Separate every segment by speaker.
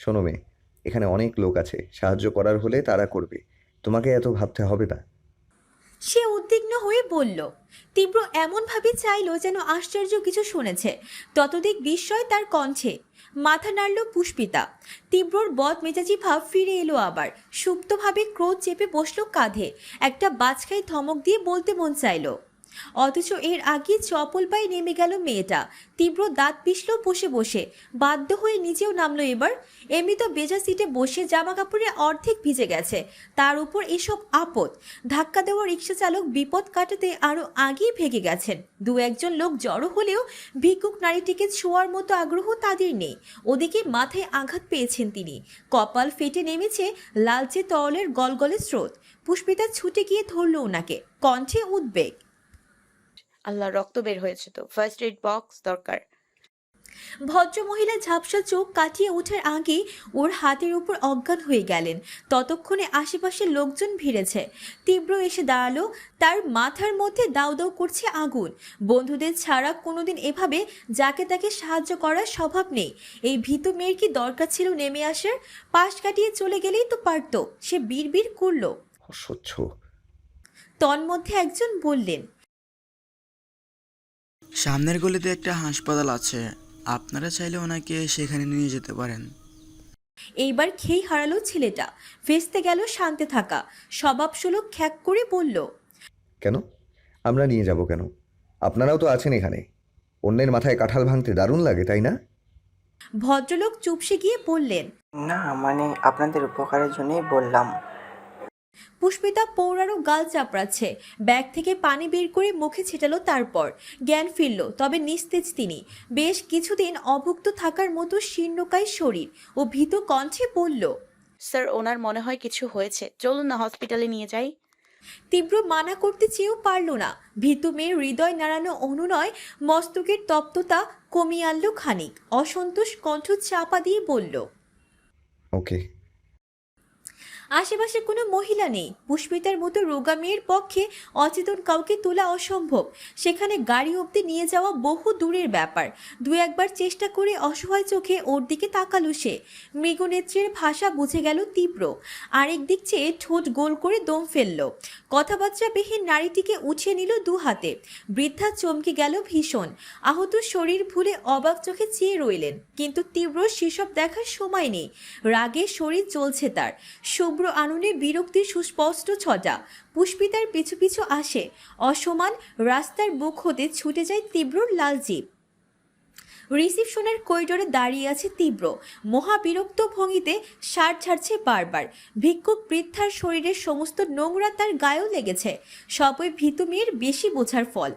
Speaker 1: শোনো মেয়ে, এখানে অনেক লোক আছে, সাহায্য করার হলে তারা করবে, তোমাকে এত ভাবতে হবে না।
Speaker 2: সে উদ্বিগ্ন হয়ে বলল। তীব্র এমনভাবে চাইল যেন আশ্চর্য কিছু শুনেছে, ততোধিক বিস্ময় তার কণ্ঠে। মাথা নাড়ল পুষ্পিতা। তীব্রর বদমেজাজি ভাব ফিরে এলো আবার। সুপ্তভাবে ক্রোধ চেপে বসলো কাঁধে। একটা বাজখাই ধমক দিয়ে বলতে মন চাইল, অথচ এর আগে চপল পায়ে নেমে গেল মেয়েটা। তীব্র দাঁত পিষল বসে বসে, বাধ্য হয়ে নিচেও নামলো এবার। এমনি তো বেজা সিটে বসে জামা কাপড়ে অর্ধেক ভিজে গেছে, তার উপর এসব আপদ। ধাক্কা দেওয়া রিক্সা চালক বিপদ কাটাতে আরো আগেই ভেগে গেছেন। দু একজন লোক জড়ো হলেও ভিক্ষুক নারীটিকে ছোঁয়ার মতো আগ্রহ তাদের নেই। ওদিকে মাথায় আঘাত পেয়েছেন তিনি, কপাল ফেটে নেমেছে লালচে তরলের গলগলে স্রোত। পুষ্পিতা ছুটে গিয়ে ধরল ওনাকে, কণ্ঠে উদ্বেগ।
Speaker 3: আল্লাহ, রক্ত বের হয়েছে তো, ফার্স্ট এইড বক্স দরকার।
Speaker 2: ভদ্রমহিলা ঝাপসা চোখ কাটিয়ে ওঠার আগেই ওর হাতের উপর অজ্ঞান হয়ে গেলেন। ততক্ষণে আশেপাশের লোকজন ভিড়েছে। তীব্র এসে দাঁড়ালো। তার মাথার মধ্যে দাউ দাউ করছে আগুন। বন্ধুদের ছাড়া কোনোদিন এভাবে যাকে তাকে সাহায্য করার স্বভাব নেই। এই ভীতু মেয়ের কি দরকার ছিল নেমে আসার? পাশ কাটিয়ে চলে গেলেই তো পারত। সে বিড়বিড় করলো।
Speaker 1: অসহ্য।
Speaker 2: তন্মধ্যে একজন বললেন,
Speaker 4: সামনের গলিতে একটা হাসপাতাল আছে, আপনারা চাইলে ওনাকে সেখানে নিয়ে যেতে পারেন।
Speaker 2: এইবার খেই হারালো ছেলেটা। ভেস্তে গেল শান্তে থাকা। স্বভাবসুলভ খ্যাক করে বলল,
Speaker 1: কেন? আমরা নিয়ে যাব কেন? আপনারাও তো আছেন এখানে। অন্যের মাথায় কাঁঠাল ভাঙতে দারুণ লাগে, তাই না?
Speaker 2: ভদ্রলোক চুপসে গিয়ে বললেন।
Speaker 5: না, মানে আপনাদের উপকারের জন্যই বললাম।
Speaker 2: পুষ্পিতা পৌরারও গাল চাপড়াচ্ছে। ব্যাগ থেকে পানি বের করে মুখে ছেটালো, তারপর জ্ঞান ফিরল। তবে নিস্তেজ তিনি। বেশ কিছুদিন অভুক্ত থাকার মতো শীর্ণকায় শরীর। ও ভীত কণ্ঠে বলল,
Speaker 3: স্যার, ওনার মনে হয় কিছু হয়েছে, চলুন না হসপিটালে নিয়ে যাই।
Speaker 2: তীব্র মানা করতে চেয়েও পারল না। ভীতু মেয়ের হৃদয় নাড়ানো অনুনয় মস্তকের তপ্ততা কমিয়ে আনলো খানিক। অসন্তোষ কণ্ঠ চাপা দিয়ে বলল,
Speaker 1: ওকে।
Speaker 2: আশেপাশে কোনো মহিলা নেই। পুষ্পিতার মতো রোগা মেয়ের পক্ষে অচেতন কাউকে তোলা অসম্ভব। সেখানে গাড়ি অবধি নিয়ে যাওয়া বহু দূরের ব্যাপার। দু একবার চেষ্টা করে অসহায় চোখে ওর দিকে তাকালো সে। মৃগনেত্রের ভাষা বুঝে গেল তীব্র। আরেক দিক চেয়ে ঠোঁট গোল করে দম ফেলল। কথাবার্তাবিহীন নারীটিকে উঠিয়ে নিল দু হাতে। বৃদ্ধা চমকে গেল ভীষণ। আহত শরীর ভুলে অবাক চোখে চেয়ে রইলেন। কিন্তু তীব্র সেসব দেখার সময় নেই। রাগে শরীর চলছে তার। শুভ্র আননে বিরক্তির সুস্পষ্ট ছটা। পুষ্পিতার পিছু পিছু আসে। অসমান রাস্তার বুক হতে ছুটে যায় তীব্রর লাল জিপ। রিসিপশনের করিডোরে দাঁড়িয়ে আছে তীব্র। মহাবিরক্ত ভঙ্গিতে শার্ট ছাড়ছে বারবার। ভিক্ষুক বৃদ্ধার শরীরের সমস্ত নোংরা তার গায়েও লেগেছে। সবই ভীতু মেয়ের বেশি বোঝার ফল।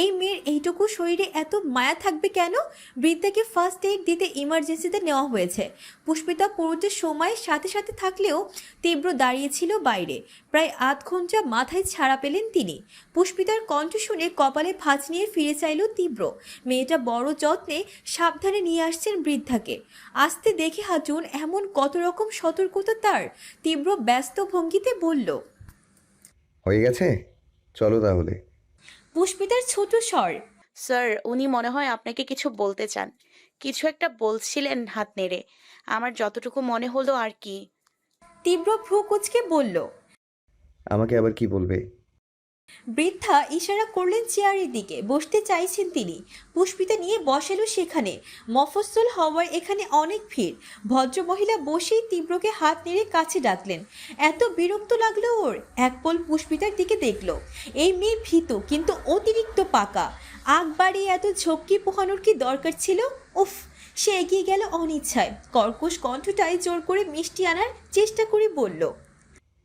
Speaker 2: এই মেয়ের এইটুকু শরীরে এত মায়া থাকবে কেন? বৃদ্ধাকে ফার্স্ট এইড দিতে ইমার্জেন্সিতে নেওয়া হয়েছে। পুষ্পিতা পুরোটা সময় সাথে সাথে থাকলেও তীব্র দাঁড়িয়েছিল বাইরে। প্রায় আধ ঘন্টা মাথায় ছাড়া পেলেন তিনি। পুষ্পিতার কণ্ঠ শুনে কপালে ভাঁজ নিয়ে ফিরে চাইল তীব্র। মেয়েটা বড় যত্নে সাবধানে নিয়ে আসছেন বৃদ্ধাকে। আসতে দেখে হাঁটুন, এমন কত রকম সতর্কতা তার। তীব্র ব্যস্ত ভঙ্গিতে বলল,
Speaker 1: হয়ে গেছে, চলো তাহলে।
Speaker 2: পুষ্পিতার ছোট স্বর।
Speaker 3: স্যার, উনি মনে হয় আপনাকে কিছু বলতে চান। কিছু একটা বলছিলেন হাত নেড়ে, আমার যতটুকু মনে হলো আর কি।
Speaker 2: তীব্র ভ্রু কুঁচকে বলল।
Speaker 1: আমাকে আবার কি বলবে?
Speaker 2: বৃদ্ধা ইশারা করলেন চেয়ারের দিকে। বসতে চাইছেন তিনি। পুষ্পিতা নিয়ে বসালো সেখানে। মফস্বল হওয়ার এখানে অনেক ভিড়। ভদ্রমহিলা বসেই তীব্রকে হাত নেড়ে কাছে ডাকলেন। এত বিরক্ত লাগলো ওর। এক পল পুষ্পিতার দিকে দেখলো। এই মেয়ে ভীত কিন্তু অতিরিক্ত পাকা। আগ বাড়িয়ে এত ঝক্কি পোহানোর কি দরকার ছিল? উফ! সে এগিয়ে গেল অনিচ্ছায়। কর্কশ কণ্ঠটায় জোর করে মিষ্টি আনার চেষ্টা করে বলল,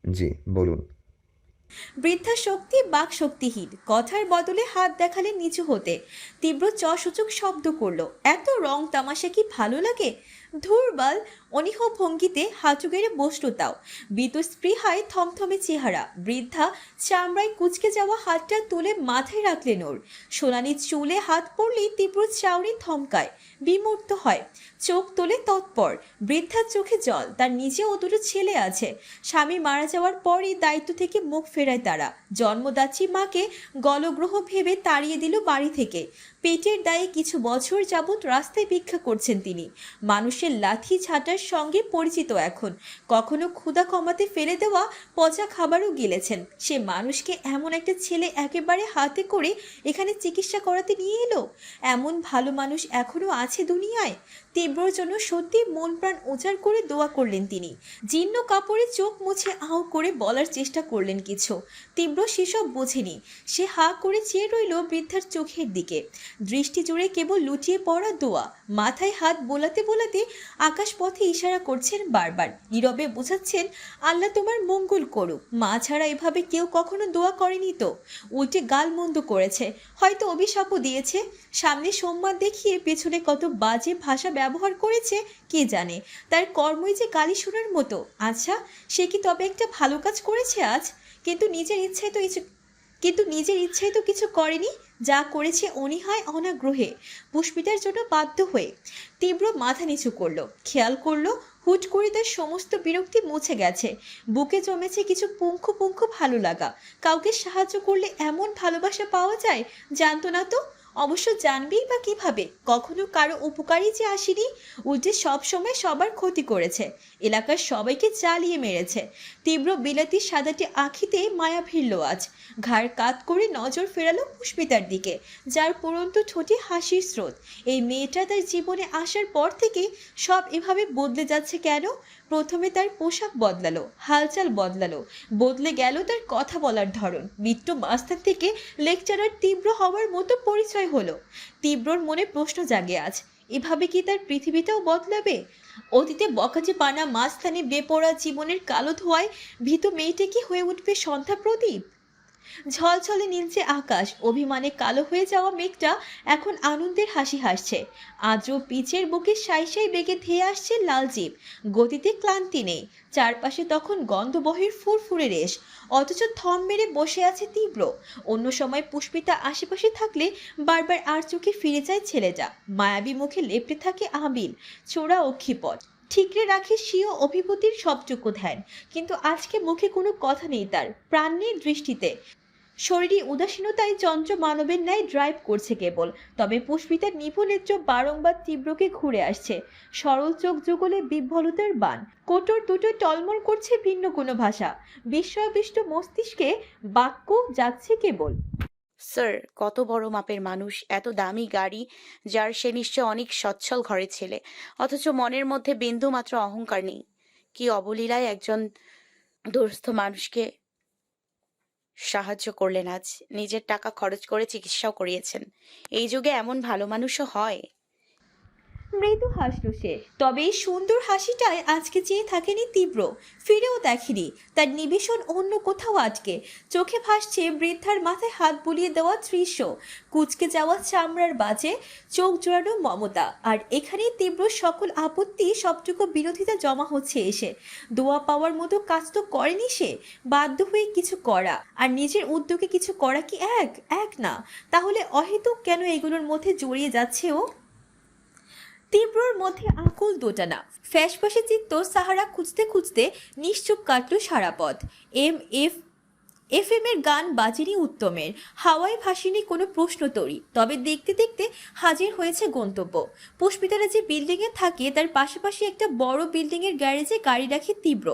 Speaker 1: জি বলুন।
Speaker 2: বৃদ্ধা শক্তি বাক শক্তিহীন। কথার বদলে হাত দেখালেন নিচু হতে। তীব্র চসূচক শব্দ করলো, এত রং তামাশা কি ভালো লাগে? ধুরবাল! অনীহ ভঙ্গিতে হাঁটু গেড়ে বসলো তাও। বীতস্পৃহায় থমথমে চেহারা। বৃদ্ধা চামড়ায় কুচকে যাওয়া হাতটা তুলে মাথায় রাখলেন ওর। সোনালি চুলে হাত পড়লেই তীব্র চাউনি থমকায়, বিমূর্ত হয়, চোখ তোলে তৎপর। বৃদ্ধার চোখে জল। তার নিজেও দুটো ছেলে আছে। স্বামী মারা যাওয়ার পরই দায়িত্ব থেকে মুখ ফেরায় তারা। জন্মদাত্রী মাকে গলগ্রহ ভেবে তাড়িয়ে দিল বাড়ি থেকে। পেটের দায়ে কিছু বছর যাবৎ রাস্তায় ভিক্ষা করছেন তিনি। মানুষের মানুষের লাথি ঝাঁটার সঙ্গে পরিচিত এখন। কখনো ক্ষুধা কমাতে ফেলে দেওয়া পচা খাবারও গিলেছেন। সে মানুষকে এমন একটা ছেলে একেবারে হাতে করে এখানে চিকিৎসা করাতে নিয়ে এলো। এমন ভালো মানুষ এখনো আছে দুনিয়ায়? তীব্রর জন্য সত্যি মন প্রাণ উজাড় করে দোয়া করলেন তিনি। জীর্ণ কাপড়ে চোখ মুছে আউ করে বলার চেষ্টা করলেন কিছু। তীব্র সেসব বোঝেনি। সে হা করে চেয়ে রইল বৃদ্ধার চোখের দিকে। দৃষ্টি জুড়ে কেবল লুটিয়ে পড়া দোয়া। মাথায় হাত বোলাতে বোলাতে আকাশ পথে ইশারা করছেন বারবার। নীরবে বোঝাচ্ছেন, আল্লাহ তোমার মঙ্গল করুক। মা ছাড়া এভাবে কেউ কখনো দোয়া করেনি তো। উল্টে গাল মন্দ করেছে, হয়তো অভিশাপও দিয়েছে। সামনে সোমবার দেখিয়ে পেছনে কত বাজে ভাষা ব্যবহার করেছে কে জানে। তার কর্মই যে গালি শোনার মতো। আচ্ছা, সে কি তবে একটা ভালো কাজ করেছে আজ? কিন্তু নিজের ইচ্ছায় তো কিছু করেনি। যা করেছে অনীহায় অনাগ্রহে, পুষ্পিতার জন্য বাধ্য হয়ে। তীব্র মাথা নিচু করলো, খেয়াল করলো হুট করে তার সমস্ত বিরক্তি মুছে গেছে। বুকে জমেছে কিছু পুঙ্খ পুঙ্খ ভালো লাগা। কাউকে সাহায্য করলে এমন ভালোবাসা পাওয়া যায় জানতো না তো। অবশ্য জানবেই বা কিভাবে? কখনো কারো উপকারই যে আসেনি, উল্টে সব সময় সবার ক্ষতি করেছে। এলাকার সবাইকে জ্বালিয়ে মেরেছে। তীব্র বিলাতি সাদাটি আঁখিতে মায়া ভিড়ল আজ। ঘাড় কাত করে নজর ফেরালো পুষ্পিতার দিকে, যার পরন্ত ঠোঁটে হাসির স্রোত। এই মেয়েটা তার জীবনে আসার পর থেকে সব এভাবে বদলে যাচ্ছে কেন? প্রথমে তার পোশাক বদলালো, হালচাল বদলালো, বদলে গেল তার কথা বলার ধরন। মিত্র মাস্টার থেকে লেকচারার তীব্র হওয়ার মতো পরিচয় হলো। তীব্রর মনে প্রশ্ন জাগে আজ, এভাবে কি তার পৃথিবীটাও বদলাবে? অতীতে বকাচে পানা মাঝখানে বেপরোয়া জীবনের কালো ধোঁয়ায় ভীত মেয়েটা কি হয়ে উঠবে সন্ধ্যা প্রদীপ? ঝলঝলে নীলচে আকাশ, অভিমানে কালো হয়ে যাওয়া মেঘটা এখন আনন্দের হাসি হাসছে। আজও পিচের বুকে সাই সাই বেগে ধেয়ে আসছে লাল জিভ। গতিতে ক্লান্তি নেই। চারপাশে তখন গন্ধবহির ফুরফুরে রেশ। অথচ থম মেরে বসে আছে তীব্র। অন্য সময় পুষ্পিতা আশেপাশে থাকলে বারবার আর চোখে ফিরে যায় ছেলেটা। মায়াবী মুখে লেপ্টে থাকে আবিল, চোরা অক্ষিপট। ঠিকরে রাখে স্বীয় অভিভূতির সবটুকু ধ্যান। কিন্তু আজকে মুখে কোনো কথা নেই তার, প্রাণ নেই দৃষ্টিতে। শরীরী উদাসীনতায় চঞ্চল মানবের ন্যায় ড্রাইভ করছে কেবল। তবে পুষ্পিতার নিপুণের চোখ বারংবার তীব্রকে ঘুরে আসছে। সরল চোখ যুগলে বিহ্বলতার বান। কোটর দুটো টলমল করছে ভিন্ন কোনো ভাষা। বিস্ময়াবিষ্ট মস্তিষ্কে বাক্য যাচ্ছে কেবল।
Speaker 3: স্যার, কত বড় মাপের মানুষ, এত দামি গাড়ি যার, সে নিশ্চয় অনেক সচ্ছল ঘরের ছেলে, অথচ মনের মধ্যে বিন্দু মাত্র অহংকার নেই। কি অবলীলায় একজন দুস্থ মানুষকে সাহায্য করলেন আজ। নিজের টাকা খরচ করে চিকিৎসাও করিয়েছেন। এই যুগে এমন ভালো মানুষও হয়।
Speaker 2: মৃদু হাসল সে। তবে এই সুন্দর হাসিটায় আজকে চেয়ে থাকেনি তীব্র, ফিরেও দেখেনি। তার নিবেশন অন্য কোথাও আটকে। চোখে ভাসছে বৃদ্ধার মাথায় হাত বুলিয়ে দেওয়া দৃশ্য, কুচকে যাওয়া চামড়ার বাজে, চোখ জোড়ানো মমতা। আর এখানেই তীব্র সকল আপত্তি, সবটুকু বিরোধিতা জমা হচ্ছে এসে। দোয়া পাওয়ার মতো কাজ তো করেনি সে, বাধ্য হয়ে কিছু করা। আর নিজের উদ্যোগে কিছু করা কি এক না? তাহলে অহেতুক কেন এগুলোর মধ্যে জড়িয়ে যাচ্ছে ও? তীব্রর মধ্যে আকুল দোটানা, ফ্যাসফাসে চিত্ত সাহারা খুঁজতে খুঁজতে নিশ্চুপ কাটল সারা পথ। FM এর গান বাজেনি উত্তমের, হাওয়ায় ভাসিনি কোনো প্রশ্ন তরি। তবে দেখতে দেখতে হাজির হয়েছে গন্তব্য। পুষ্পিতারা যে বিল্ডিংয়ে থাকে তার পাশাপাশি একটা বড় বিল্ডিংয়ের গ্যারেজে গাড়ি রাখে তীব্র।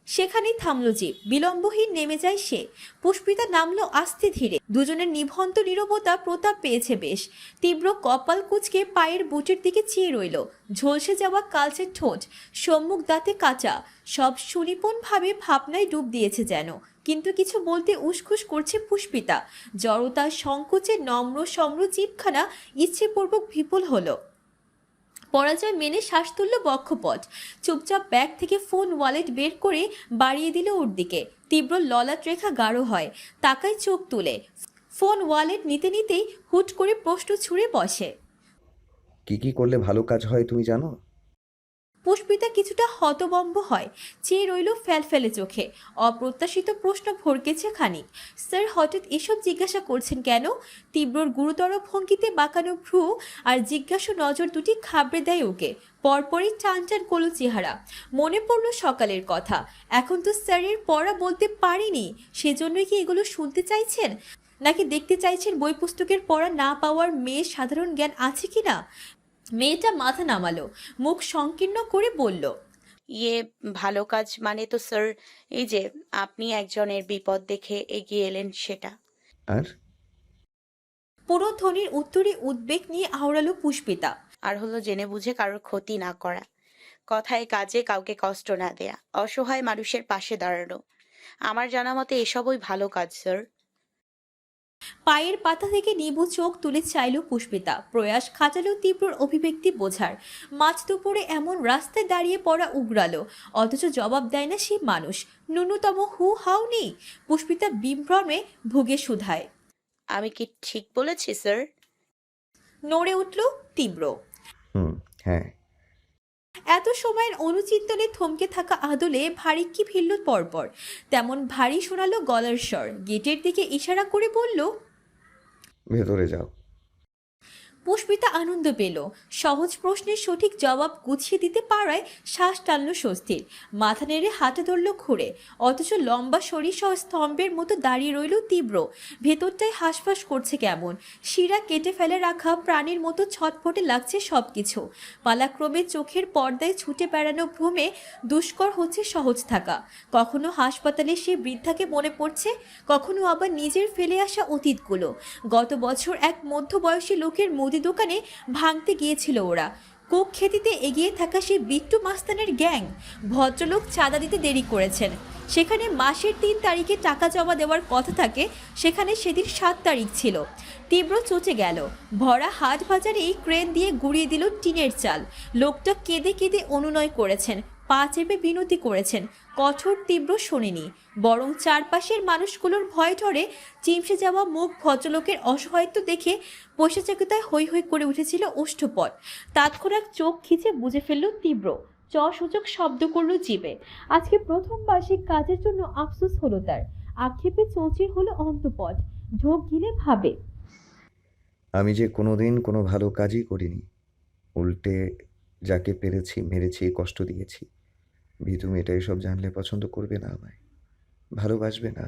Speaker 2: সেখানেই থামলো জিপ। বিলম্বহীন নেমে যায় সে। পুষ্পিতা নামলো আস্তে ধীরে। দুজনের নিভন্ত নীরবতা প্রতাপ পেয়েছে বেশ। তীব্র কপাল কুঁচকে পায়ের বুটের দিকে চেয়ে রইল। ঝলসে যাওয়া কালচে ঠোঁট, সম্মুখ দাঁতে কাঁচা, সব সুনিপুণভাবে ভাবনায় ডুব দিয়েছে যেন। কিন্তু কিছু বলতে উসখুস করছে পুষ্পিতা। জড়তা সংকোচে নম্র সম্র জিভখানা ইচ্ছেপূর্বক বিপুল হলো। পরাজয় মেনে শ্বাস তুলল বক্ষপট। চুপচাপ ব্যাগ থেকে ফোন ওয়ালেট বের করে বাড়িয়ে দিল ওর দিকে। তীব্র ললাট রেখা গাঢ় হয়, তাকায় চোখ তুলে। ফোন ওয়ালেট নিতে নিতেই হুট করে প্রশ্ন ছুঁড়ে বসে,
Speaker 1: কি করলে ভালো কাজ হয় তুমি জানো?
Speaker 2: পুষ্পিতা কিছুটা হতবম্ব হয়, চেয়ে রইল ফেলফেলে চোখে। অপ্রত্যাশিত প্রশ্ন ভরকেছে খানিক। স্যার হঠাৎ এসব জিজ্ঞাসা করছেন কেন? তীব্রর গুরুতর ভঙ্গিতে বাঁকানো ভ্রু আর জিজ্ঞাসা নজর দুটি খাবড়ে দেয় ওকে। পরপরই টান টান করল চেহারা। মনে পড়ল সকালের কথা। এখন তো স্যারের পড়া বলতে পারেনি, সেজন্যই কি এগুলো শুনতে চাইছেন? নাকি দেখতে চাইছেন বই পুস্তকের পড়া না পাওয়ার মেয়ের সাধারণ জ্ঞান আছে কিনা? মেয়েটা মাথা নামালো, মুখ সংকীর্ণ করে বলল,
Speaker 3: ইয়ে, ভালো কাজ মানে তো স্যার, এই যে আপনি একজনের বিপদ দেখে এগিয়ে এলেন সেটা।
Speaker 1: আর
Speaker 2: পুরো ধ্বনির উত্তরে উদ্বেগ নিয়ে আওড়ালো পুষ্পিতা।
Speaker 3: আর হলো জেনে বুঝে কারোর ক্ষতি না করা, কথায় কাজে কাউকে কষ্ট না দেয়া, অসহায় মানুষের পাশে দাঁড়ানো। আমার জানা মতে এসবই ভালো কাজ স্যার।
Speaker 2: পায়ের পাতা থেকে নিবু চোখ তুলে চাইল পুষ্পিতা, প্রয়াস খাটালো তীব্রর অভিব্যক্তি বোঝার। মাঝ দুপুরে এমন রাস্তায় দাঁড়িয়ে পড়া উগরালো, অথচ জবাব দেয় না সে মানুষ। ন্যূনতম হু হাও নেই। পুষ্পিতা বিভ্রমে ভুগে শুধায়।
Speaker 3: আমি কি ঠিক বলেছি স্যার?
Speaker 2: নড়ে উঠল তীব্র।
Speaker 1: হ্যাঁ।
Speaker 2: এত সময়ের অনুচিন্তনে থমকে থাকা আদলে ভারী কি ফিরল পরপর। তেমন ভারী শোনালো গলার স্বর। গেটের দিকে ইশারা করে বলল,
Speaker 1: ভেতরে যাও।
Speaker 2: পুষ্পিতা আনন্দ পেল। সহজ প্রশ্নের সঠিক জবাব গুছিয়ে দিতে পারায় শ্বাস টানল স্বস্তির। মাথা নেড়ে হাতে ধরল ঘুরে, অথচ লম্বা শরীর সহ স্তম্ভের মতো দাঁড়িয়ে রইল তীব্র। ভেতরটায় হাঁসফাঁস করছে কেমন। শিরা কেটে ফেলে রাখা প্রাণীর মতো ছটফটে লাগছে সবকিছু। পালাক্রমে চোখের পর্দায় ছুটে বেড়ানো ভ্রমে দুষ্কর হচ্ছে সহজ থাকা। কখনো হাসপাতালে সে বৃদ্ধাকে মনে পড়ছে, কখনো আবার নিজের ফেলে আসা অতীতগুলো। গত বছর এক মধ্যবয়সী লোকের মুদি দোকানে ভাঙতে গিয়েছিল ওরা। কোক খেতিতে এগিয়ে থাকা সেই বিট্টু মাস্তানের গ্যাং। ভদ্রলোক চাঁদা দিতে দেরি করেছেন। সেখানে মাসের 3 তারিখে টাকা জমা দেওয়ার কথা থাকে, সেখানে সেদিন 7 তারিখ ছিল। তীব্র চচে গেল। ভরা হাট বাজারেই ক্রেন দিয়ে গুড়িয়ে দিল টিনের চাল। লোকটা কেঁদে কেঁদে অনুনয় করেছেন, পা চেপে বিনতি করেছেন। কঠোর তীব্র শোনেনি, বরং চারপাশের মানুষগুলোর ভয় ধরে চিমসে যাওয়া মুখ ভদ্রলোকের অসহায়ত্ব দেখে পৈশাচিকতায় হৈ হৈ করে উঠেছিল ওষ্ঠপট। তৎক্ষণাৎ চোখ খিচে বুঝে ফেলল তীব্র। সূচক শব্দ করল জিভে। আজকে প্রথম বার্ষিক কাজের জন্য আফসোস হলো তার। আক্ষেপে চৌচির হলো অন্তপট। ঢোক গিলে ভাবে,
Speaker 1: আমি যে কোনোদিন কোনো ভালো কাজই করিনি, উল্টে যাকে পেরেছি মেরেছি, কষ্ট দিয়েছি। ভীতু মেয়েটা এসব জানলে পছন্দ করবে না, আমায় ভালোবাসবে না।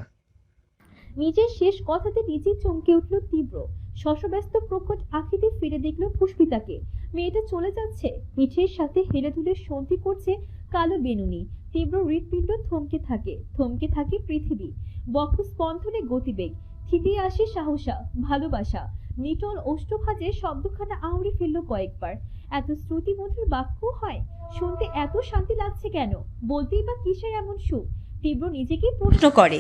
Speaker 2: নিজের শেষ কথাতে নিজেই চমকে উঠল তীব্র। শশব্যস্ত প্রকট আঁখিতে ফিরে দেখল পুষ্পিতাকে। মেয়েটা চলে যাচ্ছে, পিঠের সাথে হেলে দুলে সন্ধি করছে কালো বেনুনি। তীব্র হৃৎপিণ্ড থমকে থাকে পৃথিবী। বক্ষ স্পন্দনে গতিবেগ, থিতিয়ে আসে সাহসা, ভালোবাসা। নিটল ওষ্ঠভাজে শব্দখানা আউড়ে ফেলল কয়েকবার। এত শ্রুতিমধুর বাক্য হয়, শুনতে এত শান্তি লাগছে কেন? বলতেই বা কিসের এমন সুখ? তীব্র নিজেকেই প্রশ্ন করে।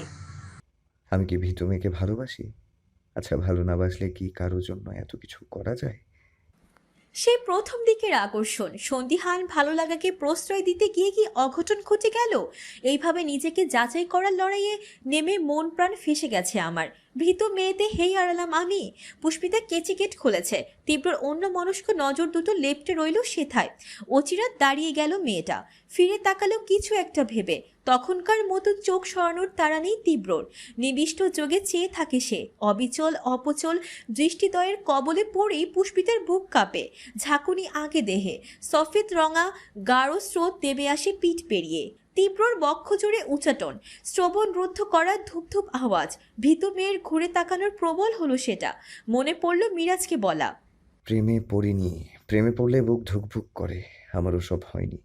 Speaker 1: আমি কি ভীতু মেয়েকে ভালোবাসি? আচ্ছা, ভালো না বাসলে কি কারো জন্য এত কিছু করা যায়?
Speaker 2: সেই প্রথম দিকের আকর্ষণ, সন্দিহান ভালো লাগাকে প্রশ্রয় দিতে গিয়ে কি অঘটন ঘটে গেল? এইভাবে নিজেকে যাচাই করার লড়াইয়ে নেমে মন প্রাণ ফেসে গেছে আমার। ভীত মেয়েতে হেই আড়ালাম আমি। পুষ্পিতা কেচিকেট খুলেছে। তীব্রর অন্য মনস্ক নজর দুটো লেপ্টে রইল সেথায়। অচিরাত দাঁড়িয়ে গেল মেয়েটা। ফিরে তাকালো কিছু একটা ভেবে। তখনকার মতো চোখ সরানোর তাড়া নেই তীব্রর। নিবিষ্ট যোগে চেয়ে থাকে সে। অবিচল অপচল দৃষ্টিদয়ের কবলে পড়েই পুষ্পিতার বুক কাঁপে। ঝাঁকুনি আগে দেহে, সফেদ রঙা গাঢ় স্রোত দেবে আসে পিঠ পেরিয়ে। তীব্রর বক্ষ জুড়ে উচাটন, শ্রবণ রুদ্ধ করা ধূপধূপ আওয়াজ। ভীতু মেয়ের ঘুরে তাকানোর প্রবল হলো সেটা। মনে পড়ল মিরাজকে বলা,
Speaker 1: প্রেমে পড়িনি, প্রেমে পড়লে বুক ধুকভুক করে। আমারও সব হয়নি।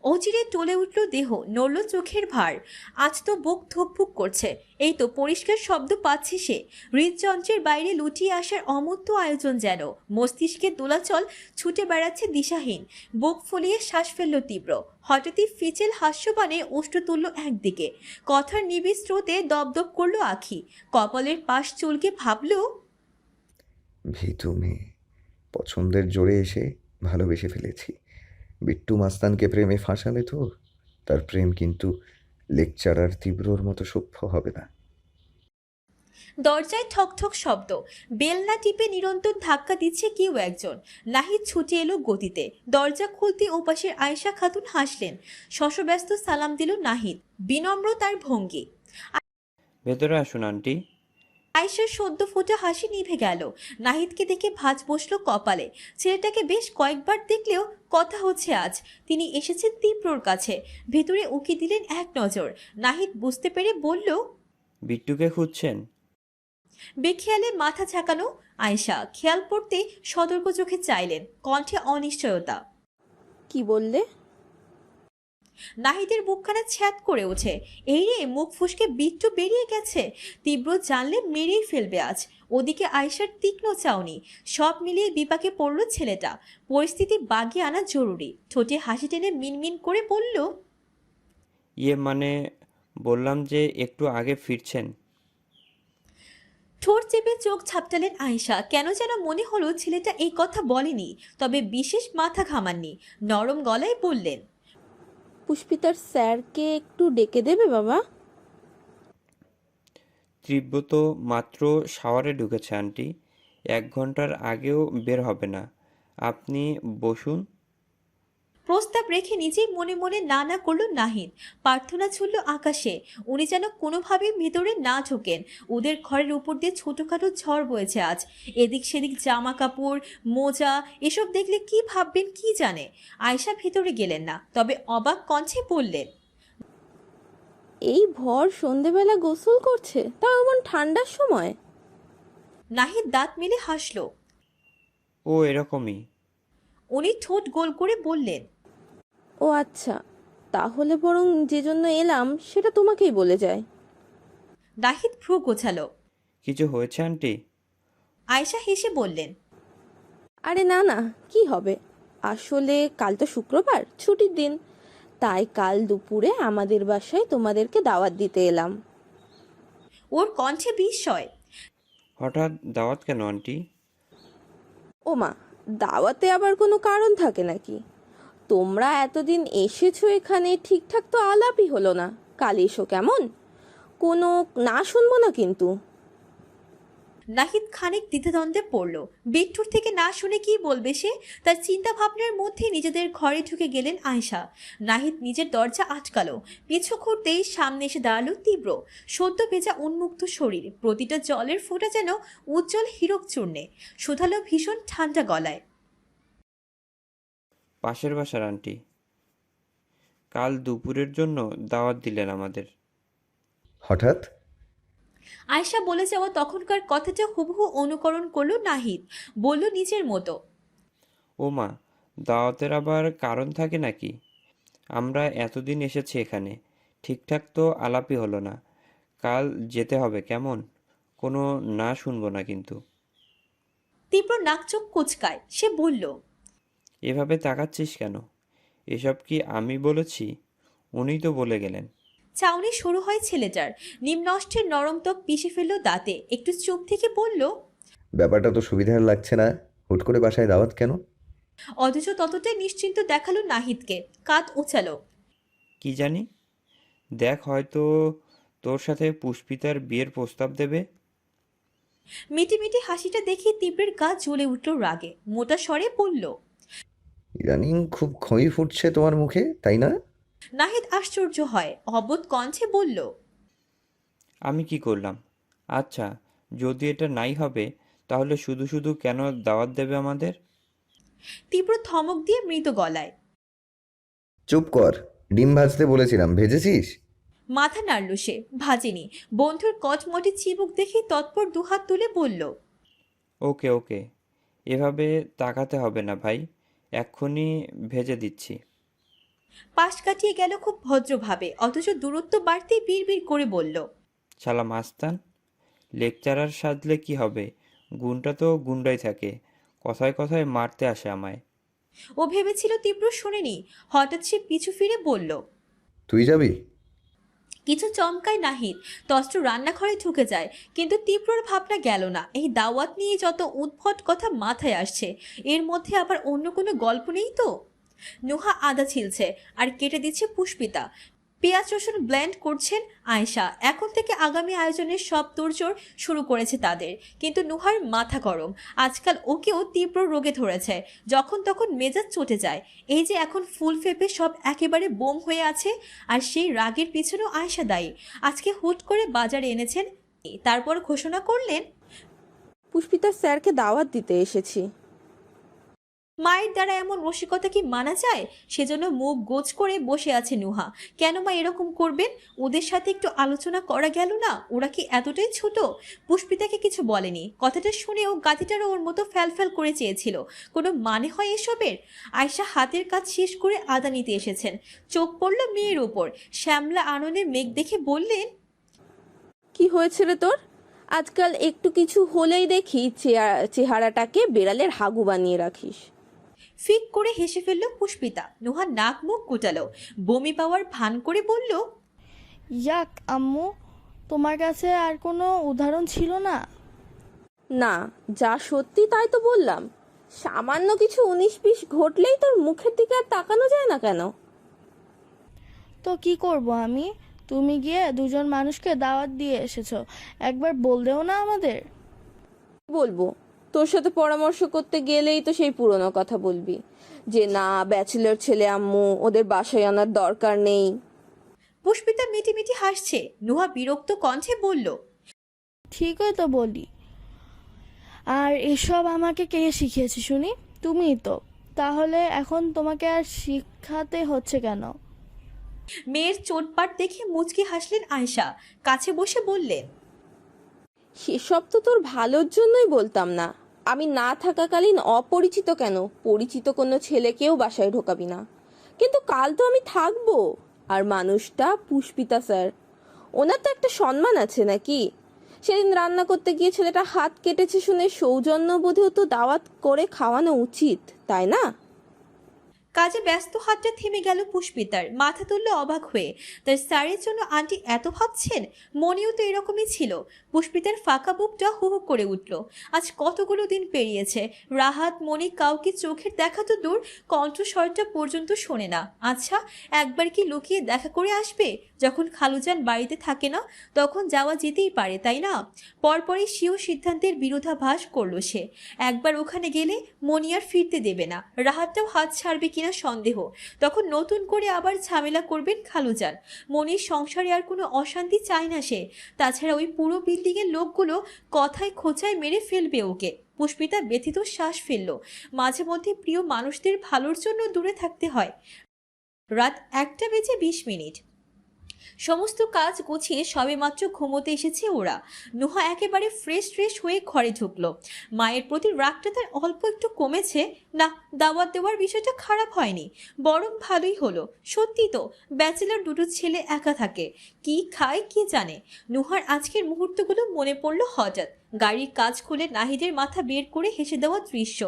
Speaker 2: অচিরে টলে উঠল দেহ, নড়ল চোখের ভার। আজ তো বুক ধুকভুক করছে। এই তো পরিষ্কার শব্দ পাচ্ছে সে। হৃদযন্ত্রের বাইরে লুটিয়ে আসার অমূর্ত আয়োজন যেন। মস্তিষ্কে দোলাচল ছুটে বেড়াচ্ছে দিশাহীন। বুক ফুলিয়ে শ্বাস ফেলল তীব্র। হঠাৎই ফিচেল হাস্যবানে ওষ্ঠ তুলল একদিকে। কথার নিবিড় স্রোতে দপদপ করলো আখি। কপালের পাশ চুলকে ভাবল,
Speaker 1: ভীতু মেয়ে, পছন্দের জোরে এসে ভালোবেসে ফেলেছি। বিট্টু মাস্তানকে প্রেমে ফাঁসালে তো তার প্রেম কিন্তু লেকচারার তীব্রর মতো সভ্য হবে না।
Speaker 2: দরজায় ঠকঠক শব্দ। বেলনা টিপে নিরন্তর ধাক্কা দিচ্ছে কেউ একজন। নাহিদ ছুটে এলো গতিতে। দরজা খুলতে ওপাশের আয়েশা খাতুন হাসলেন। শশব্যস্ত সালাম দিল নাহিদ, বিনম্র তার ভঙ্গি।
Speaker 6: ভেতরে আসুন আন্টি।
Speaker 2: আয়েশার সদ্য ফোটা হাসি নিভে গেল। নাহিদকে দেখে ভাঁজ বসলো কপালে। ছেলেটাকে বেশ কয়েকবার দেখলেও কথা হচ্ছে আজ। তিনি এসেছেন তীব্রর কাছে। ভেতরে উকি দিলেন এক নজর। নাহিদ বুঝতে পেরে বলল,
Speaker 6: বিট্টুকে খুঁজছেন?
Speaker 2: বেখেয়ালে মাথা ঝাঁকানো আয়েশা খেয়াল পড়তে সতর্ক চোখে চাইলেন, কণ্ঠে অনিশ্চয়তা।
Speaker 7: কি বললে?
Speaker 2: নাহিদের বুকখানা ছ্যাদ করে ওঠে। এই রে, মুখ ফুসকে বিট্টু বেরিয়ে গেছে। তীব্র জানলে মেরেই ফেলবে আজ। ওদিকে আয়েশার তীক্ষ্ণ চাউনি। সব মিলিয়ে বিপাকে পড়ল ছেলেটা। পরিস্থিতি বাগিয়ে আনা জরুরি। ঠোঁটে হাসি টেনে মিনমিন করে বলল,
Speaker 6: মানে বললাম যে একটু আগে ফিরছেন।
Speaker 2: ঠোঁট চেপে চোখ ঝাপটালেন আয়েশা। কেন যেন মনে হলো ছেলেটা এই কথা বলেনি, তবে বিশেষ মাথা ঘামাননি। নরম গলায় বললেন,
Speaker 7: পুষ্পিতার স্যারকে একটু ডেকে দেবে বাবা?
Speaker 6: তীব্র তো মাত্র শাওয়ারে ঢুকেছে আন্টি, 1 ঘন্টার আগেও বের হবে না। আপনি বসুন।
Speaker 2: প্রস্তাব রেখে নিজেই মনে মনে না না করল নাহিদ। প্রার্থনা ছুড়ল আকাশে, উনি যেন কোনোভাবেই ভেতরে না ঢোকেন। ওদের ঘরের উপর দিয়ে ছোটখাটো ঝড় বয়েছে আজ। এদিক সেদিক জামা কাপড়, মোজা, এসব দেখলে কি ভাববেন কি জানে। আয়েশা ভেতরে গেলেন না, তবে অবাক কণ্ঠে বললেন,
Speaker 7: এই ভর সন্ধেবেলা গোসল করছে, তাও এমন ঠান্ডার সময়?
Speaker 2: নাহিদ দাঁত মেলে হাসল।
Speaker 6: ও এরকমই।
Speaker 2: উনি ঠোঁট গোল করে বললেন,
Speaker 7: ও আচ্ছা, তাহলে বরং যে জন্য এলাম সেটা তোমাকেই বলে যায়।
Speaker 2: নাহিদ ভ্রু গোছালো।
Speaker 6: কিছু হয়েছে আন্টি?
Speaker 2: আয়েশা হেসে বললেন,
Speaker 7: আরে না না, কি হবে, আসলে কাল তো শুক্রবার, ছুটির দিন, তাই কাল দুপুরে আমাদের বাসায় তোমাদেরকে দাওয়াত দিতে এলাম।
Speaker 2: ওর কণ্ঠে বিস্ময়।
Speaker 6: হঠাৎ দাওয়াত কেন আন্টি?
Speaker 7: ও মা, দাওয়াতে আবার কোনো কারণ থাকে নাকি? তোমরা এতদিন এসেছো এখানে, ঠিকঠাক তো আলাপই হলো না। কাল এসো কেমন? কোনো না শুনবো না কিন্তু।
Speaker 2: নাহিদ খানিক দ্বিধাদ্বন্দ্বে পড়ল। বিট্টুর থেকে না শুনে কি বলবে সে। তার চিন্তা ভাবনার মধ্যে নিজেদের ঘরে ঢুকে গেলেন আয়েশা। নাহিদ নিজের দরজা আটকালো। পিছু ঘুরতেই সামনে এসে দাঁড়ালো তীব্র। সদ্য ভেজা উন্মুক্ত শরীর, প্রতিটা জলের ফোঁটা যেন উজ্জ্বল হীরক চূর্ণে। শুধালো ভীষণ ঠান্ডা গলায়,
Speaker 6: পাশের বাসার আন্টি। কাল দুপুরের জন্য দাওয়াত দিলেন আমাদের।
Speaker 1: হঠাৎ?
Speaker 2: আয়েশা বলে যাওয়া তখনকার কথাটা হুবহু অনুকরণ করলো নাহিদ। বলল নিজের মতো,
Speaker 6: ও মা, দাওয়াতের আবার কারণ থাকে নাকি? আমরা এতদিন এসেছি এখানে, ঠিকঠাক তো আলাপই হলো না। কাল যেতে হবে কেমন? কোনো না শুনবো না কিন্তু।
Speaker 2: তীব্র নাক চোখ কুচকায়। সে বলল,
Speaker 6: এভাবে তাকাচ্ছিস কেন? এসব কি আমি বলেছি? উনিই তো বলে গেলেন।
Speaker 2: চাউনি শুরু হয় ছেলেটার। নিম্নষ্ঠের নরম ত্বক পিষে ফেলল দাঁতে। একটু চুপ থেকে বলল,
Speaker 1: ব্যাপারটা তো সুবিধার লাগছে না। হুট করে বাসায় দাওয়াত কেন?
Speaker 2: অথচ ততটাই নিশ্চিন্ত দেখালো নাহিদকে। কাঁধ উচালো।
Speaker 6: কি জানি, দেখ হয়তো তোর সাথে পুষ্পিতার বিয়ের প্রস্তাব দেবে।
Speaker 2: মিটি মিটি হাসিটা দেখে তীব্রের গা জ্বলে উঠল রাগে। মোটা স্বরে বলল,
Speaker 1: ইদানিং খুব খই ফুটছে তোমার মুখে, তাই না?
Speaker 2: নাহিদ আশ্চর্য হয়, অবোধ কণ্ঠে বলল,
Speaker 6: আমি কি করলাম? আচ্ছা, যদি এটা নাই হবে তাহলে শুধু শুধু কেন দাওয়াত দেবে আমাদের?
Speaker 2: তীব্র ধমক দিয়ে মৃদু গলায়।
Speaker 1: চুপ কর, ডিম ভাজতে বলেছিলাম, ভেজেছিস?
Speaker 2: মাথা নাড়ল সে। ভাজেনি। বন্ধুর কচমটে চিবুক দেখে তৎপর দুহাত তুলে বলল,
Speaker 6: ওকে ওকে, এভাবে তাকাতে হবে না ভাই, এক্ষুনি ভেজে দিচ্ছি।
Speaker 2: পাশ কাটিয়ে গেল খুব ভদ্রভাবে, অথচ দূরত্ব বাড়তেই বিড়বিড় করে বলল,
Speaker 6: শালা মাস্তান, লেকচারার সাজলে কি হবে? গুণটা তো গুন্ডাই থাকে, কথায় কথায় মারতে আসে আমায়।
Speaker 2: ও ভেবেছিল তীব্র শোনেনি। হঠাৎ সে পিছু ফিরে বলল,
Speaker 1: তুই যাবি?
Speaker 2: কিছু চমকায় নাহিদ। তস্ত্র রান্নাঘরে ঢুকে যায়, কিন্তু তীব্রর ভাবনা গেল না। এই দাওয়াত নিয়ে যত উদ্ভট কথা মাথায় আসছে, এর মধ্যে আবার অন্য কোনো গল্প নেই তো? নুহা আদা ছিলছে আর কেটে দিচ্ছে পুষ্পিতা। পেঁয়াজ রসুন ব্লেন্ড করছেন আয়েশা। এখন থেকে আগামী আয়োজনের সব তোড়জোড় শুরু করেছে তাদের। কিন্তু নুহার মাথা গরম। আজকাল ওকেও তীব্র রোগে ধরেছে। যখন তখন মেজাজ চটে যায়। এই যে এখন ফুল ফেপে সব একেবারে বোম হয়ে আছে, আর সেই রাগের পিছনেও আয়েশা দায়ী। আজকে হুট করে বাজারে এনেছেন, তারপর ঘোষণা করলেন,
Speaker 7: পুষ্পিতার স্যারকে দাওয়াত দিতে এসেছি।
Speaker 2: মায়ের দ্বারা এমন রসিকতা কি মানা যায়? সেজন্য মুখ গোছ করে বসে আছে নুহা। কেন মা এরকম করবেন? ওদের সাথে একটু আলোচনা করা গেল না? ওরা কি এতটাই ছোট? পুষ্পিতাকে কিছু বলেনি, কথাটা শুনেও গাতিটারও ওর মতো ফ্যালফ্যাল করে চেয়েছিল। কোনো মানে হয় এসবের? আয়শা হাতের কাজ শেষ করে আদা নিতে এসেছেন। চোখ পড়ল মেয়ের ওপর। শ্যামলা আননের মেঘ দেখে বললেন,
Speaker 7: কি হয়েছে রে তোর? আজকাল একটু কিছু হলেই দেখি চেহারাটাকে বেড়ালের হাগু বানিয়ে রাখিস।
Speaker 2: ফিক করে হেসে ফেলল পুষ্পিতা। নুহা নাক মুখ কুটালো, বমি পাওয়ার ভান করে বলল,
Speaker 8: ইয়াক আম্মু, তোমার কাছে আর কোনো উদাহরণ ছিল না?
Speaker 7: না, যা সত্যি তাই তো বললাম। সামান্য কিছু 19-20 ঘটলেই তোর মুখের দিকে আর তাকানো যায় না কেন?
Speaker 8: তো কি করব আমি? তুমি গিয়ে দুজন মানুষকে দাওয়াত দিয়ে এসেছো, একবার বললেও না আমাদের?
Speaker 7: বলবো, তোর সাথে পরামর্শ করতে গেলেই তো সেই পুরনো কথা বলবি যে না, ব্যাচেলর ছেলে আম্মু, ওদের বাসায় আনার দরকার নেই।
Speaker 2: পুষ্পিতা মিটি মিটি হাসছে। নুহা বিরক্ত কণ্ঠে বলল,
Speaker 8: ঠিকই তো বলি। আর এসব আমাকে কে শিখিয়েছে শুনি? তুমিই তো। তাহলে এখন তোমাকে আর শিখাতে হচ্ছে কেন?
Speaker 2: মেয়ের চোটপাট দেখে মুচকি হাসলেন আয়শা। কাছে বসে বললেন,
Speaker 7: সেসব তো তোর ভালোর জন্যই বলতাম না। আমি না থাকাকালীন অপরিচিত কেন, পরিচিত কোনো ছেলেকেও বাসায় ঢোকাবি না। কিন্তু কাল তো আমি থাকবো। আর মানুষটা পুষ্পিতা স্যার, ওনার তো একটা সম্মান আছে নাকি? সেদিন রান্না করতে গিয়ে ছেলেটা হাত কেটেছে শুনে সৌজন্যবোধেও তো দাওয়াত করে খাওয়ানো উচিত, তাই না?
Speaker 2: কাজে ব্যস্ত হাতটা থেমে গেল পুষ্পিতার। মাথা তুলল অবাক হয়ে। তার স্যারের জন্য আন্টি এত ভাবছেন? মনেও তো এরকমই ছিল। পুষ্পিতার ফাঁকা বুকটা হু হু করে উঠল। আজ কতগুলো দিন পেরিয়েছে, রাহাত মনি কাউকে চোখের দেখা তো দূর, কণ্ঠস্বরটা পর্যন্ত শোনে না। আচ্ছা, একবার কি লুকিয়ে দেখা করে আসবে? যখন খালুজান বাড়িতে থাকে না তখন যাওয়া যেতেই পারে, তাই না? পরপরই স্বীয় সিদ্ধান্তের বিরোধাভাস করলো সে। একবার ওখানে গেলে মনি আর ফিরতে দেবে না। রাহাতটাও হাত ছাড়বে কিনা সন্দেহ। তখন নতুন করে আবার ঝামেলা করবেন খালুজান। মনির সংসারে আর কোনো অশান্তি চায় না সে। তাছাড়া ওই পুরো বিল্ডিংয়ের লোকগুলো কথায় খোঁচায় মেরে ফেলবে ওকে। পুষ্পিতা ব্যথিত শ্বাস ফেলল। মাঝে মধ্যে প্রিয় মানুষদের ভালোর জন্য দূরে থাকতে হয়। রাত 1:20 সমস্ত কাজ গুছিয়ে সবেমাত্র ঘুমোতে এসেছে ওরা। নুহা একেবারে ফ্রেশ হয়ে ঘরে ঢুকলো। মায়ের প্রতি রাগটা তার অল্প একটু কমেছে। না, দাওয়াত দেওয়ার বিষয়টা খারাপ হয়নি, বরং ভালোই হলো। সত্যি তো, ব্যাচেলর দুটো ছেলে একা থাকে, কি খায় কি জানে। নুহার আজকের মুহূর্তগুলো মনে পড়লো হঠাৎ। গাড়ির কাজ খুলে নাহিদের মাথা বের করে হেসে দেওয়া দৃশ্য।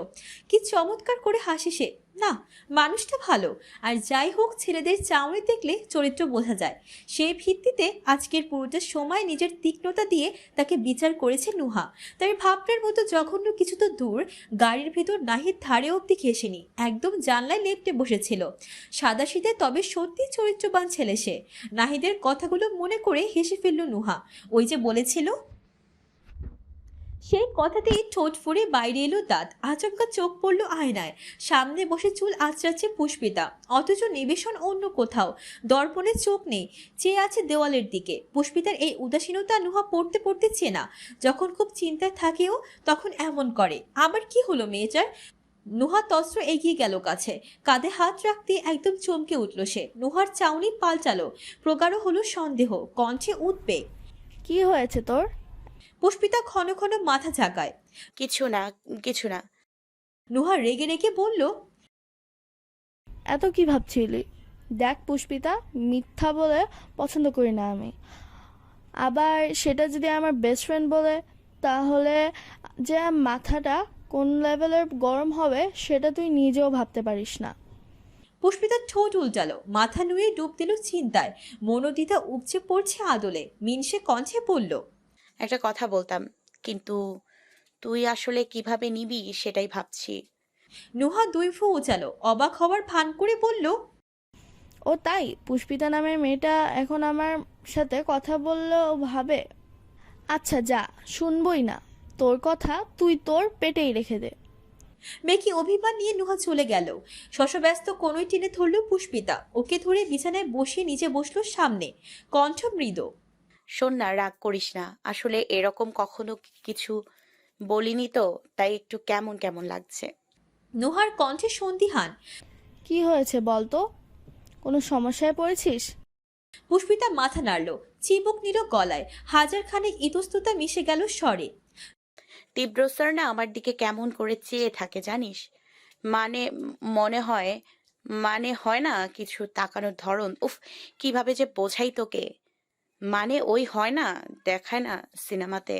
Speaker 2: কি চমৎকার করে হাসে সে। না, মানুষটা ভালো। আর যাই হোক, ছেলেদের চাউনি দেখলে চরিত্র বোঝা যায়। সেই ভিত্তিতে আজকের পুরোটা সময় নিজের তীক্ষ্ণতা দিয়ে তাকে বিচার করেছে নুহা। তার ভাবনার মতো জঘন্য কিছু তো দূর, গাড়ির ভেতর নাহিদ ধারে অব্দি ঘেসেনি, একদম জানলায় লেপ্টে বসেছিল। সাদাসিধে তবে সত্যি চরিত্রবান ছেলে সে। নাহিদের কথাগুলো মনে করে হেসে ফেলল নুহা। ওই যে বলেছিল, সেই কথাতেই ঠোঁট ফুঁড়ে বাইরে এলো দাঁত। আচমকা চোখ পড়ল আয়নায়। সামনে বসে চুল আঁচড়াচ্ছে পুষ্পিতা, অথচ নিবেশন অন্য কোথাও। দর্পণে চোখ নেই, চেয়ে আছে দেওয়ালের দিকে। পুষ্পিতার এই উদাসীনতা নুহা পড়তে পড়তে চেনা। যখন খুব চিন্তায় থাকেও তখন এমন করে। আবার কি হলো মেয়েটার? নুহা তস্ত্র এগিয়ে গেল কাছে, কাঁধে হাত রাখতে একদম চমকে উঠল সে। নুহার চাউনি পাল্টালো, প্রগাঢ় হলো সন্দেহ, কণ্ঠে উদ্বেগ।
Speaker 8: কি হয়েছে তোর?
Speaker 2: পুষ্পিতা ক্ষণ ক্ষণ মাথা ঝাঁকায়।
Speaker 3: কিছু না, কিছু না।
Speaker 2: নুহা রেগে রেগে বলল,
Speaker 8: এত কি ভাবছিলি? দেখ পুষ্পিতা, মিথ্যা বলে পছন্দ করি না আমি। আবার সেটা যদি আমার বেস্ট ফ্রেন্ড বলে, তাহলে যে মাথাটা কোন লেভেলের গরম হবে সেটা তুই নিজেও ভাবতে পারিস না।
Speaker 2: পুষ্পিতা ঠোঁট উল্টালো, মাথা নুয়ে ডুব দিল চিন্তায়। মনোদিতা উপচে পড়ছে আদলে। মিনসে কণ্ঠে বলল,
Speaker 3: একটা কথা বলতাম, কিন্তু তুই আসলে কিভাবে নিবি সেটাই ভাবছি।
Speaker 2: নুহা দুই ফু উচালো, অবাক হওয়ার ভান করে বলল,
Speaker 8: ও তাই? পুষ্পিতা নামের মেয়েটা এখন আমার সাথে কথা বললেও ভাবে? আচ্ছা যা, শুনবই না তোর কথা, তুই তোর পেটেই রেখে দে।
Speaker 2: মেকি অভিমান নিয়ে নুহা চলে গেল। শশব্যস্ত কোনোই টেনে ধরল পুষ্পিতা। ওকে ধরে বিছানায় বসিয়ে নিচে বসলো সামনে, কণ্ঠ মৃদু।
Speaker 3: শোন না, রাগ করিস না, আসলে এরকম কখনো কিছু বলিনি তো, তাই একটু কেমন কেমন লাগছে।
Speaker 2: নুহার কণ্ঠে সন্দিহান।
Speaker 8: কি হয়েছে বল তো, কোনো সমস্যায় পড়েছিস?
Speaker 2: পুষ্পিতা মাথা নাড়ল, চিবুক নিল গলায়, হাজার খানেক ইতস্ততা মিশে গেল স্বরে।
Speaker 3: তীব্র স্যার না আমার দিকে কেমন করে চেয়ে থাকে জানিস? মানে মনে হয় হয় না কিছু তাকানোর ধরন, উফ কিভাবে যে বোঝাই তোকে। মানে ওই হয় না, দেখায় না সিনেমাতে,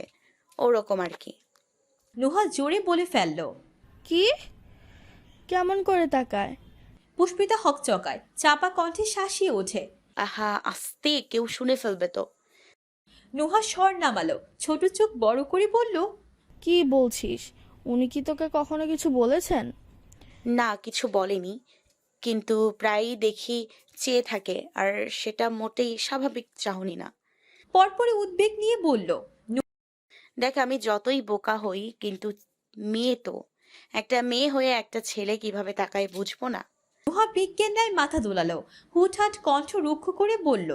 Speaker 3: ওরকম আর কি।
Speaker 2: নুহা জোরে বলে ফেলল।
Speaker 8: কি? কেমন করে তাকায়?
Speaker 2: পুষ্পিতা হকচকায়, চাপা কণ্ঠে শাসিয়ে ওঠে।
Speaker 3: আহা আস্তে, কেউ শুনে ফেলবে তো।
Speaker 2: নুহা স্বর নামালো, ছোট চোখ বড় করে বলল।
Speaker 8: কি বলছিস? উনি কি তোকে কখনো কিছু বলেছেন?
Speaker 3: না, কিছু বলেনি, কিন্তু প্রায়ই দেখি চেয়ে থাকে, আর সেটা মোটেই স্বাভাবিক চাহনি না।
Speaker 2: পরপরে উদ্বেগ নিয়ে বলল।
Speaker 3: দেখ আমি যতই বোকা হই, কিন্তু মেয়ে তো, একটা মেয়ে হয়ে একটা ছেলে কিভাবে তাকায় বুঝবো না?
Speaker 2: নুহা বিজ্ঞান ন্যায় মাথা দোলালো, হুটহাট কণ্ঠ রুক্ষ করে বলল।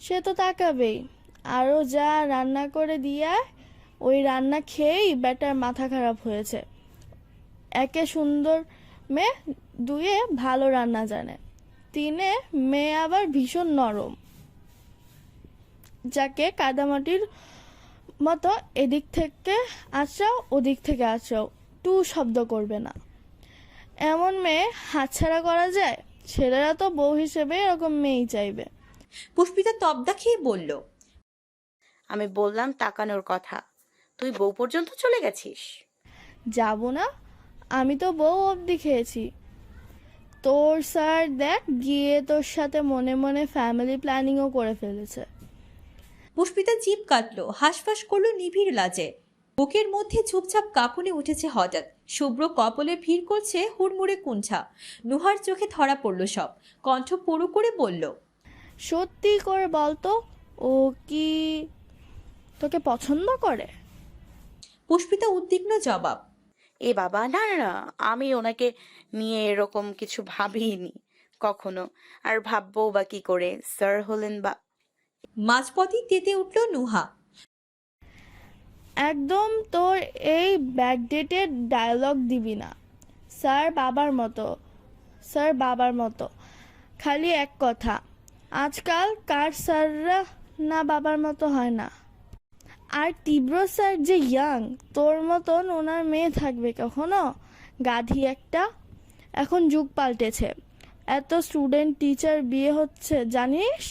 Speaker 8: সে তো তাকাবেই। আরও যা রান্না করে দিয়ে ওই রান্না খেয়েই বেটার মাথা খারাপ হয়েছে। একে সুন্দর মেয়ে, দুয়ে ভালো রান্না জানে, তিনে মেয়ে আবার ভীষণ নরম, যাকে কাদামাটির মতো এদিক থেকে আঁচড়াও ওদিক থেকে আঁচড়াও টু শব্দ করবে না। এমন মেয়ে হাতছাড়া করা যায়? ছেলেরা তো বউ হিসেবে এরকম মেয়েই চাইবে।
Speaker 2: পুষ্পিতা তবদা খেয়ে বলল।
Speaker 3: আমি বললাম তাকানোর কথা, তুই বউ পর্যন্ত চলে গেছিস?
Speaker 8: যাব না? আমি তো বউ অবধি খেয়েছি। তোর স্যার দেখ গিয়ে তোর সাথে মনে মনে ফ্যামিলি প্ল্যানিংও করে ফেলেছে।
Speaker 2: পুষ্পিতা জিভ কাটলো, হাঁসফাঁস করলো নিবিড় লাজে। বুকের মধ্যে চুপচাপ কাঁপুনি উঠেছে হঠাৎ, শুভ্র কপলে ভিড় করছে হুড়মুড়ে কুণ্ঠা। নুহার চোখে ধরা পড়ল সব, কণ্ঠ পুরো করে বলল।
Speaker 8: সত্যি করে বলতো, ও কি তোকে পছন্দ করে?
Speaker 2: পুষ্পিতা উদ্বিগ্ন জবাব।
Speaker 3: এ বাবা, না না না, আমি ওনাকে নিয়ে এরকম কিছু ভাবিনি কখনো, আর ভাববো বা কি করে? স্যার হলেন বা।
Speaker 2: মাঝপথই তেতে উঠল নুহা।
Speaker 8: একদম তোর এই ব্যাকডেটেড ডায়লগ দিবি না। স্যার বাবার মতো, স্যার বাবার মতো, খালি এক কথা। আজকাল কার স্যাররা না বাবার মতো হয় না। আর তীব্র স্যার যে ইয়াং, তোর মতন ওনার মেয়ে থাকবে কখনো? গাধি একটা। এখন যুগ পাল্টেছে, এত স্টুডেন্ট টিচার বিয়ে হচ্ছে জানিস?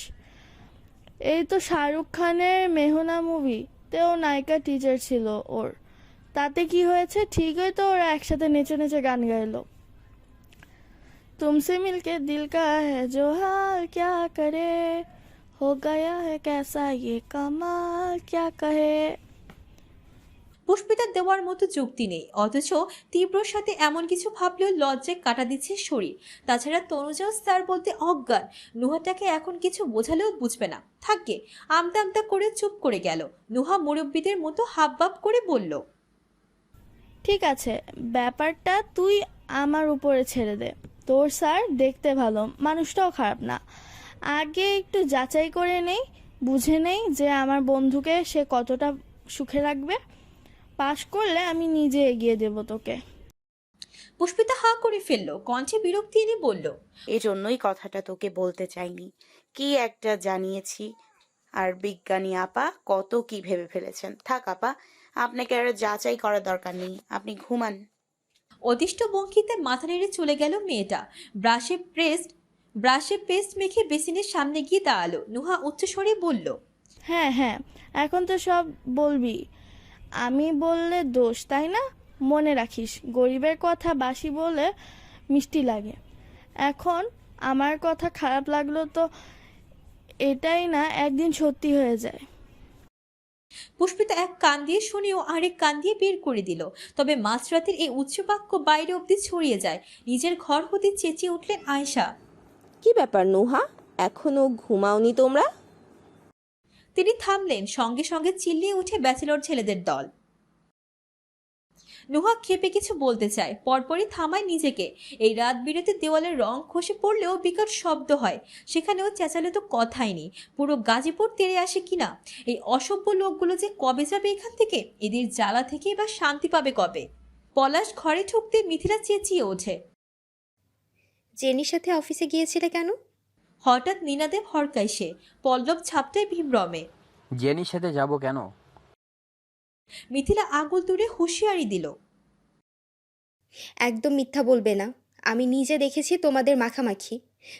Speaker 8: এই তো শাহরুখ খানের মেহনা মুভি তেও নায়িকা টিচার ছিল ওর। তাতে কি হয়েছে? ঠিকই তো ওরা একসাথে নেচে নেচে গান গাইলো। तुमसे मिलके दिल का है जो हाल क्या करे, हो गया है कैसा ये कमाल क्या कहे।
Speaker 2: পুষ্পিতার দেওয়ার মতো যুক্তি নেই, অথচ তীব্রর সাথে এমন কিছু ভাবলেও লজ্জায় কাটা দিচ্ছে শরীর। তাছাড়া তনুজাও স্যার বলতে অজ্ঞান। নুহাটাকে এখন কিছু বোঝালেও বুঝবে না, থাকবে। আমতা আমতা করে চুপ করে গেল। নুহা মুরব্বীদের মতো হাবভাব করে বলল।
Speaker 8: ঠিক আছে, ব্যাপারটা তুই আমার উপরে ছেড়ে দে। তোর স্যার দেখতে ভালো, মানুষটাও খারাপ না। আগে একটু যাচাই করে নেই, বুঝে নেই যে আমার বন্ধুকে সে কতটা সুখে রাখবে। পাশ করলে আমি নিজে এগিয়ে দেব তোকে।
Speaker 2: পুষ্পিতা হা করে ফেললো, কণ্ঠে বিরক্তি এনে বলল।
Speaker 3: এজন্যই কথাটা তোকে বলতে চাইনি, কি একটা জানিয়েছি। আর বিজ্ঞানী আপা কত কি ভেবে ফেলেছেন। থাক আপা, আপনাকে আর যাচাই করার দরকার নেই, আপনি ঘুমান।
Speaker 2: অদিষ্ট ভঙ্গিতে মাথা নেড়ে চলে গেল মেয়েটা। ব্রাশে পেস্ট মেখে বেসিনের সামনে গিয়ে দাঁড়ালো। নুহা উচ্চস্বরে বলল।
Speaker 8: হ্যাঁ হ্যাঁ, এখন তো সব বলবি। আমি বললে দোষ, তাই না? মনে রাখিস, গরিবের কথা বাসি বলে মিষ্টি লাগে। এখন আমার কথা খারাপ লাগলো তো এটাই না একদিন সত্যি হয়ে যায়।
Speaker 2: পুষ্পিতা এক কান দিয়ে শুনেও আরেক কান দিয়ে বের করে দিল। তবে মাঝরাতের এই উচ্চ বাক্য বাইরে অবধি ছড়িয়ে যায়। নিজের ঘর হতে চেঁচিয়ে উঠলেন আয়েশা।
Speaker 7: কি ব্যাপার নুহা, এখনো ঘুমাওনি তোমরা?
Speaker 2: তিনি থামলেন, সঙ্গে সঙ্গে চিল্লিয়ে উঠে ব্যাচেলর ছেলেদের দল। নুহা ক্ষেপে কিছু বলতে চায়, পরপরই থামায় নিজেকে। এই রাত বিরেতে দেওয়ালের রং খসে পড়লেও বিকট শব্দ হয়, সেখানেও চেঁচালে তো কথাই নেই। পুরো গাজীপুর তেড়ে আসে কিনা। এই অসভ্য লোকগুলো যে কবে যাবে এখান থেকে? এদের জ্বালা থেকে বা শান্তি পাবে কবে? পলাশ ঘরে ঢুকতে মিথিলা চেঁচিয়ে ওঠে।
Speaker 9: জেনির সাথে অফিসে গিয়েছিলে কেন?
Speaker 2: হঠাৎ নীনাদেব হরকায় সে, পল্লব ছাপটায় ভীমরমে।
Speaker 10: জেনির সাথে যাব কেন?
Speaker 2: মিথিলা আঙুল তুলে হুঁশিয়ারি দিল।
Speaker 9: একদম মিথ্যা বলবে না, আমি নিজে দেখেছি তোমাদের মাখামাখি।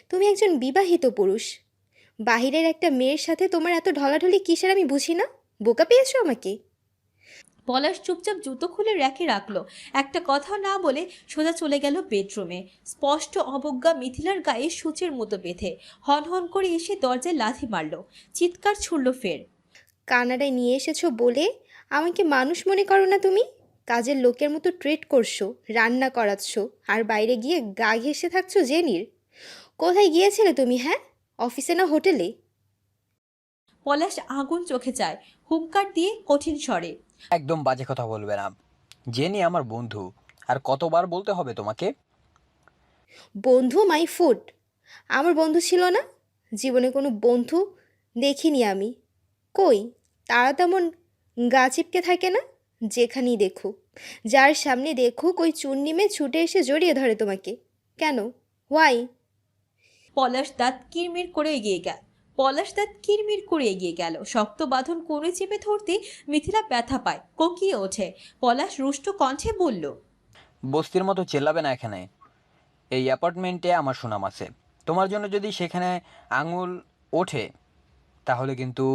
Speaker 9: তুমি একজন বিবাহিত পুরুষ, বাহিরের একটা মেয়ের সাথে তোমার এত ঢলাঢলি কিসের আমি বুঝি না। বোকা পেয়েছো আমাকে?
Speaker 2: পলাশ চুপচাপ জুতো খুলে র্যাকে রাখলো, একটা কথা না বলে সোজা চলে গেল বেডরুমে। স্পষ্ট অবজ্ঞা মিথিলার গায়ে সূচের মতো বেঁধে হনহন করে এসে দরজায় লাথি মারল, চিৎকার ছুড়ল ফের।
Speaker 9: কানাডায় নিয়ে এসেছো বলে আমাকে মানুষ মনে করো না তুমি? কাজের লোকের মতো ট্রিট করছো, রান্না করাচ্ছ, আর বাইরে গিয়ে গা ঘেঁষে থাকছো জেনির। কোথায় গিয়েছিলে তুমি? হ্যাঁ, অফিসে না হোটেলে?
Speaker 2: পলাশ আগুন চোখে চায়, হুঙ্কার দিয়ে কঠিন স্বরে।
Speaker 10: একদম বাজে কথা বলবে না। জেনি আমার বন্ধু, আর কতবার বলতে হবে তোমাকে?
Speaker 9: বন্ধু মাই ফুড। আমার বন্ধু ছিল না, জীবনে কোনো বন্ধু দেখিনি আমি। কই, তারা তেমন গা চিপকে থাকে না। যেখানেই দেখো, যার সামনে দেখো, কই চুন্নি মেয়ে ছুটে এসে জড়িয়ে ধরে তোমাকে। কেন? হোয়াই?
Speaker 2: পলাশ দাঁত কিরমির করে এগিয়ে গেল। শক্ত বাঁধন কোণে চেপে ধরতে মিথিলা ব্যথা পায়, কোকিয়ে ওঠে। পলাশ রুষ্ট কণ্ঠে বলল,
Speaker 10: বস্তির মতো চেল্লাবে না এখানে। এই অ্যাপার্টমেন্টে আমার সুনাম আছে। তোমার জন্য যদি সেখানে আঙুল ওঠে তাহলে কিন্তু।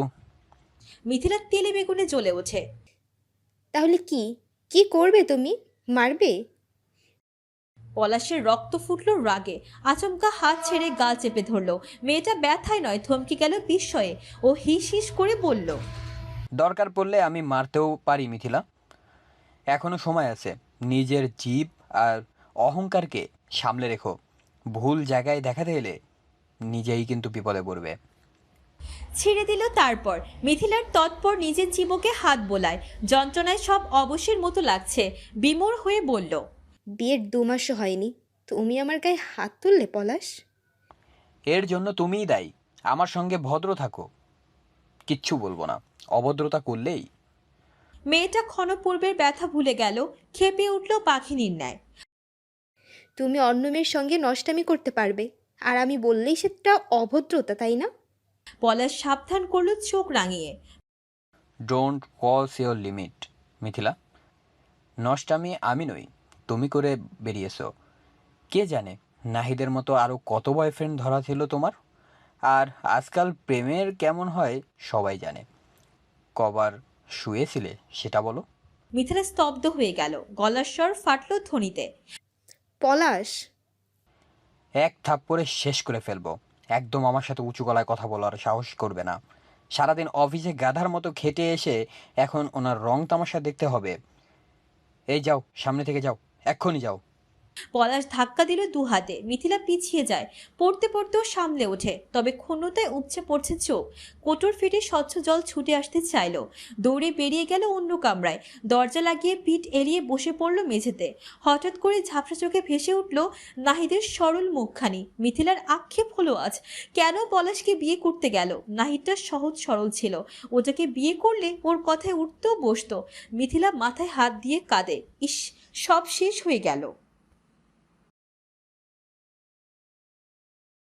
Speaker 2: মিথিলা তেলে বেগুনে জ্বলে ওঠে।
Speaker 9: তাহলে কি কি করবে তুমি? মারবে?
Speaker 2: পলাশের রক্ত ফুটল রাগে, আচমকা হাত ছেড়ে গাল চেপে ধরলো। মেয়েটা ব্যথায় নয়, থমকে গেল বিস্ময়ে। ও হিস হিস করে বলল,
Speaker 10: দরকার পড়লে আমি মারতেও পারি মিথিলা। এখনো সময় আছে। নিজের জিভ আর অহংকারকে সামলে রেখো। ভুল জায়গায় দেখাতে এলে নিজেই কিন্তু বিপদে পড়বে।
Speaker 2: ছেড়ে দিল। তারপর মিথিলার তৎপর নিজের জীবকে হাত বোলায়, যন্ত্রণায় সব অবশ্যের মতো লাগছে। বিমূঢ় হয়ে বলল,
Speaker 9: বিয়ের 2 মাসও হয়নি, তুমি আমার গায়ে হাত তুললে পলাশ?
Speaker 10: এর জন্য তুমিই দায়ী। আমার সঙ্গে ভদ্র থাকো, কিচ্ছু বলবো না। অভদ্রতা করলেই।
Speaker 2: মেয়েটা ক্ষণপূর্বের ব্যথা ভুলে গেল, খেপে উঠল পাখিনীর ন্যায়।
Speaker 9: তুমি অন্য মেয়ের সঙ্গে নষ্টামি করতে পারবে, আর আমি বললেই সেটা অভদ্রতা, তাই না?
Speaker 2: পলাশ সাবধান করলো চোখ রাঙিয়ে।
Speaker 10: Don't cross your limit Mithila. নষ্টামি আমি নই, তুমি করে বেরিয়েছো। কে জানে নাহিদের মতো আরও কত বয়ফ্রেন্ড ধরা ছিল তোমার। আর আজকাল প্রেমের কেমন হয় সবাই জানে। কবার শুয়েছিলে সেটা বলো।
Speaker 2: মিথিলা স্তব্ধ হয়ে গেল, গলার স্বর ফাটল ধ্বনিতে।
Speaker 9: পলাশ,
Speaker 10: এক থাপ্পড়ে শেষ করে ফেলবো। একদম আমার সাথে উঁচু গলায় কথা বলার সাহস করবে না। সারাদিন অফিসে গাধার মতো খেটে এসে এখন ওনার রং তামাশা দেখতে হবে। এই যাও, সামনে থেকে যাও, এক্ষুনি যাও।
Speaker 2: পলাশ ধাক্কা দিল 2 হাতে। মিথিলা পিছিয়ে যায়, পড়তে পড়তেও সামলে ওঠে, তবে ক্ষুণ্ণতায় উপচে পড়ছে চোখ। কোটর ফেটে স্বচ্ছ জল ছুটে আসতে চাইল। দৌড়ে বেরিয়ে গেল অন্য কামরায়, দরজা লাগিয়ে পিঠ এড়িয়ে বসে পড়ল মেঝেতে। হঠাৎ করে ঝাপসা চোখে ভেসে উঠল নাহিদের সরল মুখখানি। মিথিলার আক্ষেপ হলো আজ, কেন পলাশকে বিয়ে করতে গেল? নাহিদটা সহজ সরল ছিল, ওটাকে বিয়ে করলে ওর কথায় উঠতেও বসতো। মিথিলা মাথায় হাত দিয়ে কাঁদে, ইস, সব শেষ হয়ে গেল।